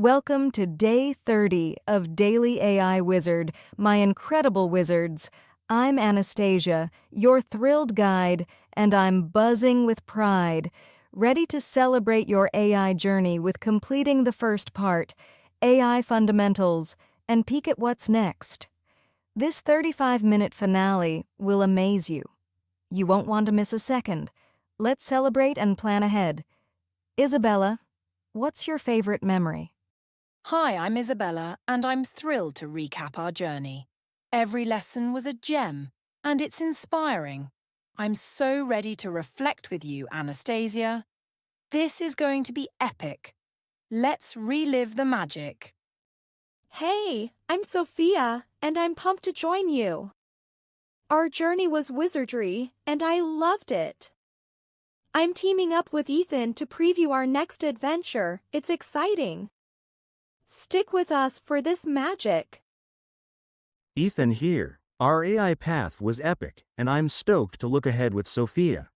Welcome to day 30 of Daily AI Wizard, my incredible wizards. I'm Anastasia, your thrilled guide, and I'm buzzing with pride, ready to celebrate your AI journey with completing the first part, AI Fundamentals, and peek at what's next. This 35-minute finale will amaze you. You won't want to miss a second. Let's celebrate and plan ahead. Isabella, what's your favorite memory? Hi, I'm Isabella, and I'm thrilled to recap our journey. Every lesson was a gem, and it's inspiring. I'm so ready to reflect with you, Anastasia. This is going to be epic. Let's relive the magic. Hey, I'm Sophia, and I'm pumped to join you. Our journey was wizardry, and I loved it. I'm teaming up with Ethan to preview our next adventure. It's exciting. Stick with us for this magic. Ethan here. Our AI path was epic, and I'm stoked to look ahead with Sophia.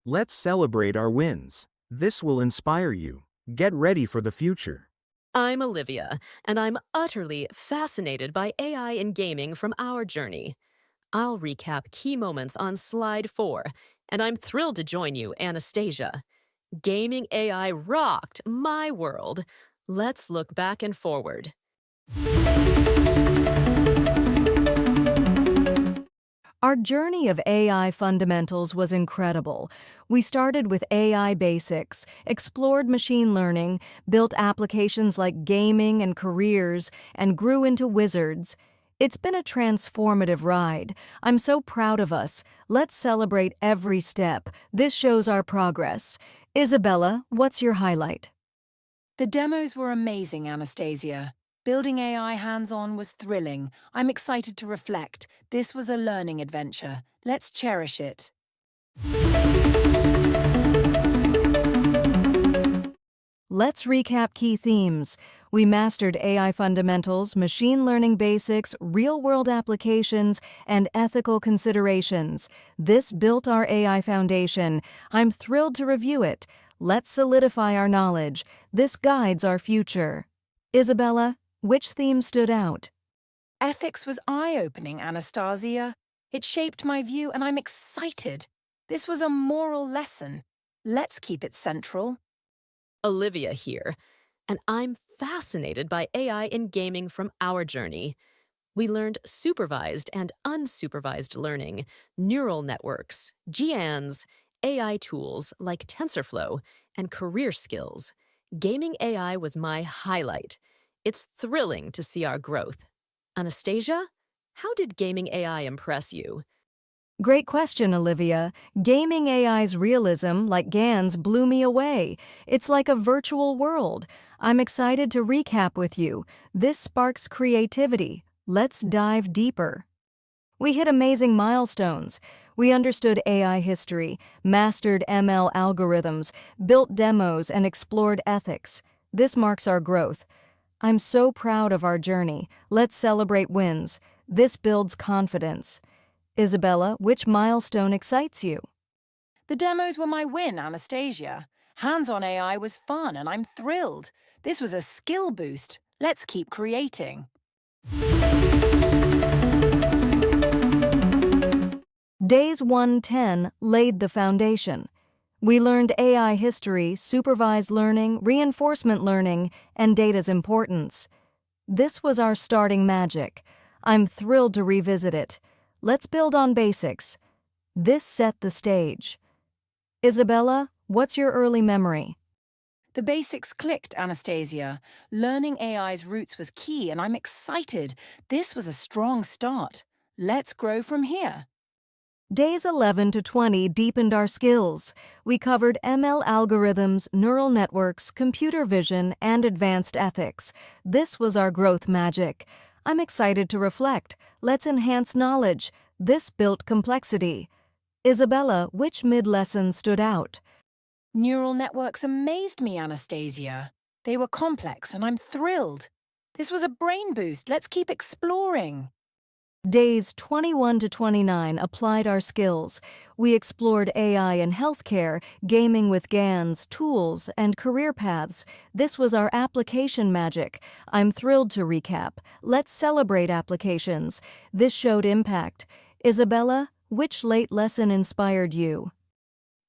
Let's celebrate our wins. This will inspire you. Get ready for the future. I'm Olivia, and I'm utterly fascinated by AI in gaming from our journey. I'll recap key moments on slide 4, and I'm thrilled to join you, Anastasia. Gaming AI rocked my world. Let's look back and forward. Our journey of AI fundamentals was incredible. We started with AI basics, explored machine learning, built applications like gaming and careers, and grew into wizards. It's been a transformative ride. I'm so proud of us. Let's celebrate every step. This shows our progress. Isabella, what's your highlight? The demos were amazing, Anastasia. Building AI hands-on was thrilling. I'm excited to reflect. This was a learning adventure. Let's cherish it. Let's recap key themes. We mastered AI fundamentals, machine learning basics, real-world applications, and ethical considerations. This built our AI foundation. I'm thrilled to review it. Let's solidify our knowledge. This guides our future. Isabella, which theme stood out? Ethics was eye-opening, Anastasia. It shaped my view, and I'm excited. This was a moral lesson. Let's keep it central. Olivia here, and I'm fascinated by AI in gaming from our journey. We learned supervised and unsupervised learning, neural networks, GANs, AI tools like TensorFlow, and career skills. Gaming AI was my highlight. It's thrilling to see our growth. Anastasia, how did gaming AI impress you? Great question, Olivia. Gaming AI's realism, like GANs, blew me away. It's like a virtual world. I'm excited to recap with you. This sparks creativity. Let's dive deeper. We hit amazing milestones. We understood AI history, mastered ML algorithms, built demos, and explored ethics. This marks our growth. I'm so proud of our journey. Let's celebrate wins. This builds confidence. Isabella, which milestone excites you? The demos were my win, Anastasia. Hands-on AI was fun, and I'm thrilled. This was a skill boost. Let's keep creating. Days 1-10 laid the foundation. We learned AI history, supervised learning, reinforcement learning, and data's importance. This was our starting magic. I'm thrilled to revisit it. Let's build on basics. This set the stage. Isabella, what's your early memory? The basics clicked, Anastasia. Learning AI's roots was key, and I'm excited. This was a strong start. Let's grow from here. Days 11-20 deepened our skills. We covered ML algorithms, neural networks, computer vision, and advanced ethics. This was our growth magic. I'm excited to reflect. Let's enhance knowledge. This built complexity. Isabella, which mid-lesson stood out? Neural networks amazed me, Anastasia. They were complex, and I'm thrilled. This was a brain boost. Let's keep exploring. Days 21 to 29 applied our skills. We explored AI in healthcare, gaming with GANs, tools, and career paths. This was our application magic. I'm thrilled to recap. Let's celebrate applications. This showed impact. Isabella, which late lesson inspired you?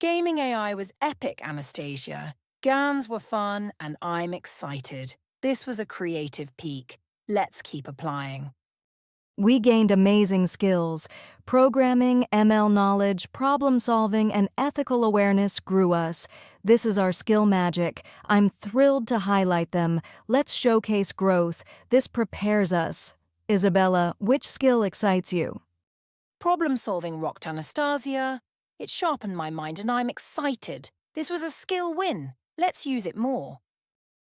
Gaming AI was epic, Anastasia. GANs were fun, and I'm excited. This was a creative peak. Let's keep applying. We gained amazing skills. Programming, ML knowledge, problem solving, and ethical awareness grew us. This is our skill magic. I'm thrilled to highlight them. Let's showcase growth. This prepares us. Isabella, which skill excites you? Problem solving rocked, Anastasia. It sharpened my mind, and I'm excited. This was a skill win. Let's use it more.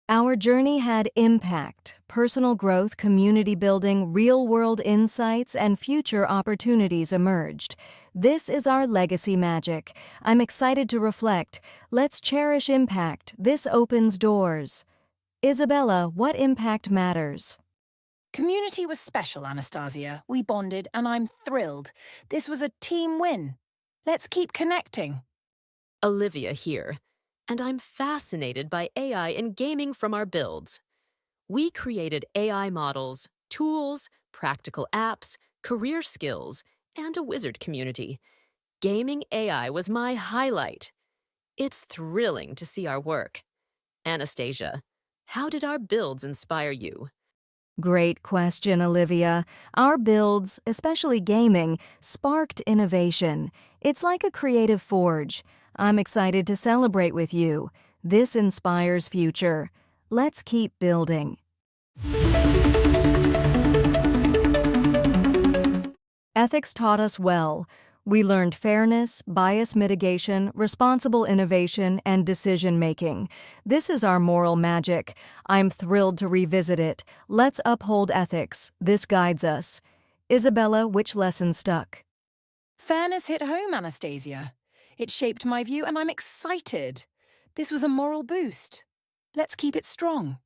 Our journey had impact, personal growth, community building, real-world insights, and future opportunities emerged. This is our legacy magic. I'm excited to reflect. Let's cherish impact. This opens doors. Isabella, what impact matters? Community was special, Anastasia. We bonded, and I'm thrilled. This was a team win. Let's keep connecting. Olivia here, and I'm fascinated by AI and gaming from our builds. We created AI models, tools, practical apps, career skills, and a wizard community. Gaming AI was my highlight. It's thrilling to see our work. Anastasia, how did our builds inspire you? Great question, Olivia. Our builds, especially gaming, sparked innovation. It's like a creative forge. I'm excited to celebrate with you. This inspires future. Let's keep building. Ethics taught us well. We learned fairness, bias mitigation, responsible innovation, and decision-making. This is our moral magic. I'm thrilled to revisit it. Let's uphold ethics. This guides us. Isabella, which lesson stuck? Fairness hit home, Anastasia. It shaped my view, and I'm excited. This was a moral boost. Let's keep it strong.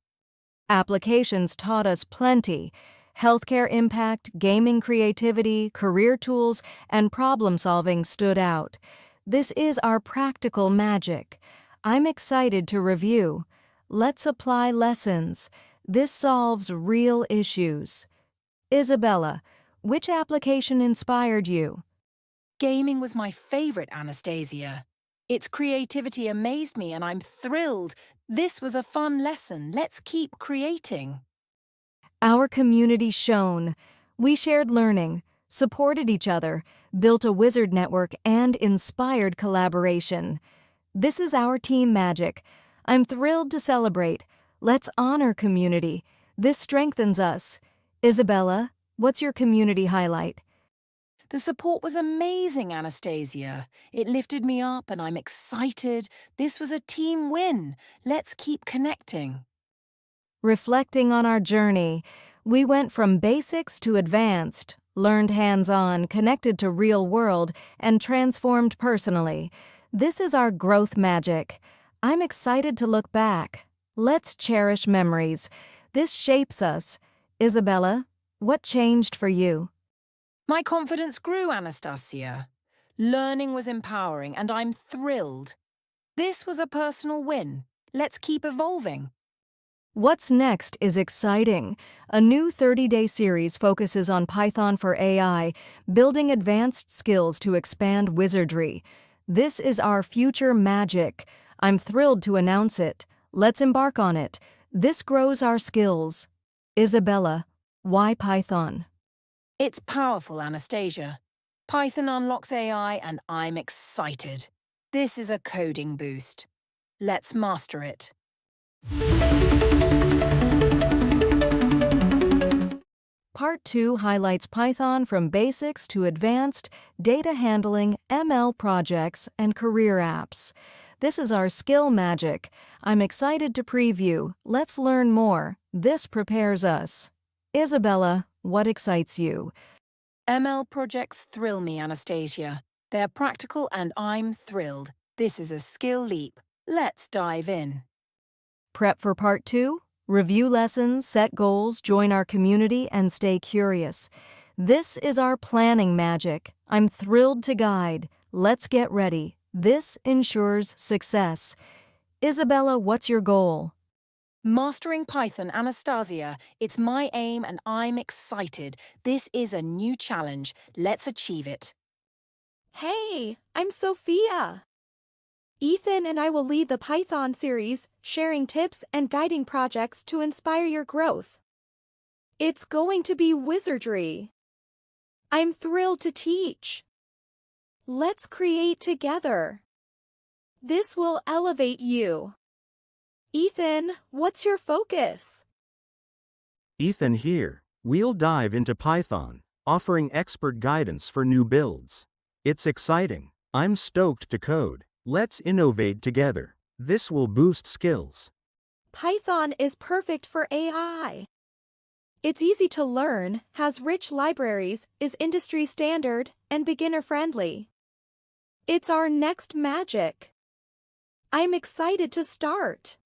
Applications taught us plenty. Healthcare impact, gaming creativity, career tools, and problem-solving stood out. This is our practical magic. I'm excited to review. Let's apply lessons. This solves real issues. Isabella, which application inspired you? Gaming was my favorite, Anastasia. Its creativity amazed me, and I'm thrilled. This was a fun lesson. Let's keep creating. Our community shone. We shared learning, supported each other, built a wizard network, and inspired collaboration. This is our team magic. I'm thrilled to celebrate. Let's honor community. This strengthens us. Isabella, what's your community highlight? The support was amazing, Anastasia. It lifted me up, and I'm excited. This was a team win. Let's keep connecting. Reflecting on our journey, we went from basics to advanced, learned hands-on, connected to real world, and transformed personally. This is our growth magic. I'm excited to look back. Let's cherish memories. This shapes us. Isabella, what changed for you? My confidence grew, Anastasia. Learning was empowering, and I'm thrilled. This was a personal win. Let's keep evolving. What's next is exciting. A new 30-day series focuses on Python for AI, building advanced skills to expand wizardry. This is our future magic. I'm thrilled to announce it. Let's embark on it. This grows our skills. Isabella, why Python? It's powerful, Anastasia. Python unlocks AI, and I'm excited. This is a coding boost. Let's master it. Part 2 highlights Python from basics to advanced, data handling, ML projects, and career apps. This is our skill magic. I'm excited to preview. Let's learn more. This prepares us. Isabella, what excites you? ML projects thrill me, Anastasia. They're practical, and I'm thrilled. This is a skill leap. Let's dive in. Prep for Part 2? Review lessons, set goals, join our community, and stay curious. This is our planning magic. I'm thrilled to guide. Let's get ready. This ensures success. Isabella, what's your goal? Mastering Python, Anastasia. It's my aim and I'm excited. This is a new challenge. Let's achieve it. Hey, I'm Sophia. Ethan and I will lead the Python series, sharing tips and guiding projects to inspire your growth. It's going to be wizardry. I'm thrilled to teach. Let's create together. This will elevate you. Ethan, what's your focus? Ethan here. We'll dive into Python, offering expert guidance for new builds. It's exciting. I'm stoked to code. Let's innovate together. This will boost skills. Python is perfect for AI. It's easy to learn, has rich libraries, is industry standard, and beginner-friendly. It's our next magic. I'm excited to start.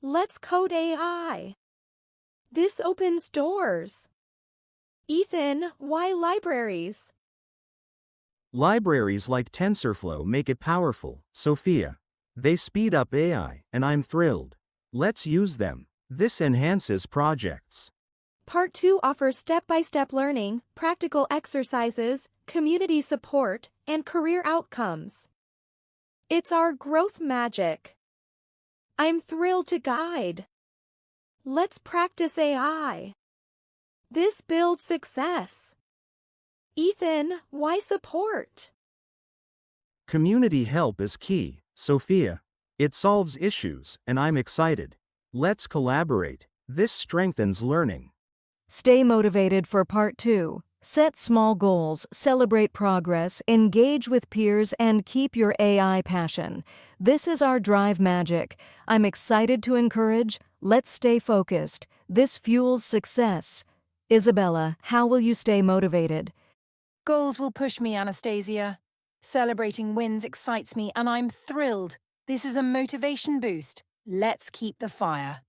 Let's code AI. This opens doors. Ethan, why libraries? Libraries like TensorFlow make it powerful, Sophia. They speed up AI, and I'm thrilled. Let's use them. This enhances projects. Part 2 offers step-by-step learning, practical exercises, community support, and career outcomes. It's our growth magic. I'm thrilled to guide. Let's practice AI. This builds success. Ethan, why support? Community help is key, Sophia. It solves issues, and I'm excited. Let's collaborate. This strengthens learning. Stay motivated for Part 2. Set small goals, celebrate progress, engage with peers, and keep your AI passion. This is our drive magic. I'm excited to encourage. Let's stay focused. This fuels success. Isabella, how will you stay motivated? Goals will push me, Anastasia. Celebrating wins excites me and I'm thrilled. This is a motivation boost. Let's keep the fire.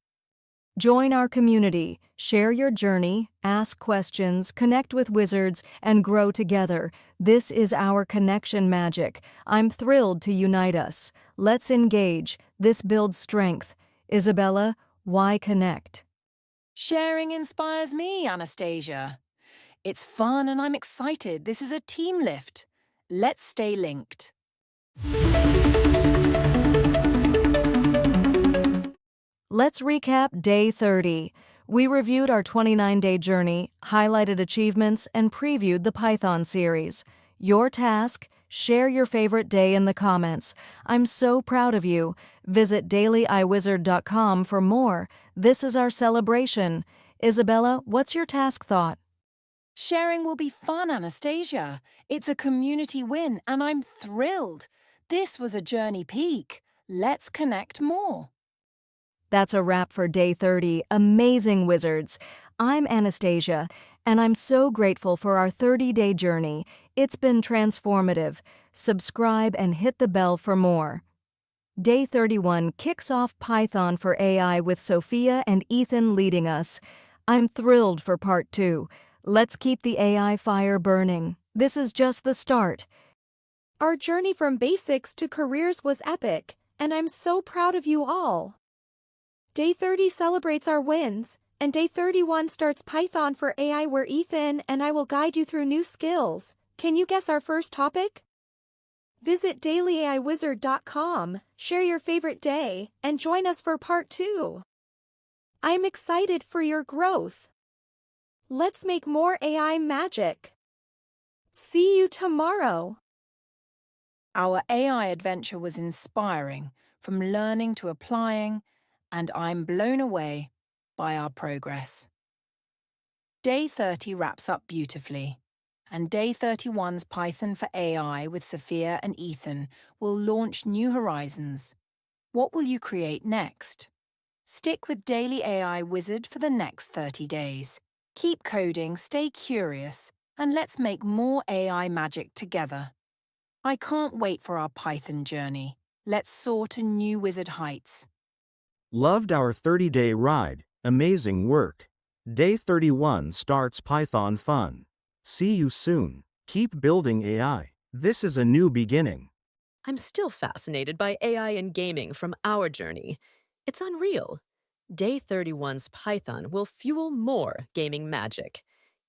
Join our community, share your journey, ask questions, connect with wizards, and grow together. This is our connection magic. I'm thrilled to unite us. Let's engage. This builds strength. Isabella, why connect? Sharing inspires me, Anastasia. It's fun and I'm excited. This is a team lift. Let's stay linked. Let's recap Day 30. We reviewed our 29-day journey, highlighted achievements, and previewed the Python series. Your task? Share your favorite day in the comments. I'm so proud of you. Visit DailyAIWizard.com for more. This is our celebration. Isabella, what's your task thought? Sharing will be fun, Anastasia. It's a community win and I'm thrilled. This was a journey peak. Let's connect more. That's a wrap for Day 30. Amazing wizards. I'm Anastasia, and I'm so grateful for our 30-day journey. It's been transformative. Subscribe and hit the bell for more. Day 31 kicks off Python for AI with Sophia and Ethan leading us. I'm thrilled for Part 2. Let's keep the AI fire burning. This is just the start. Our journey from basics to careers was epic, and I'm so proud of you all. Day 30 celebrates our wins, and Day 31 starts Python for AI where Ethan and I will guide you through new skills. Can you guess our first topic? Visit DailyAIWizard.com, share your favorite day, and join us for Part 2. I'm excited for your growth. Let's make more AI magic. See you tomorrow. Our AI adventure was inspiring, from learning to applying, and I'm blown away by our progress. Day 30 wraps up beautifully, and Day 31's Python for AI with Sophia and Ethan will launch new horizons. What will you create next? Stick with Daily AI Wizard for the next 30 days. Keep coding, stay curious, and let's make more AI magic together. I can't wait for our Python journey. Let's soar to new wizard heights. Loved our 30-day ride. Amazing work. Day 31 starts Python fun. See you soon. Keep building AI. This is a new beginning. I'm still fascinated by AI and gaming from our journey. It's unreal. Day 31's Python will fuel more gaming magic.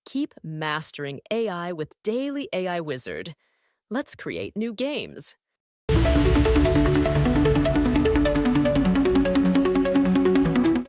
Keep mastering AI with Daily AI Wizard. Let's create new games.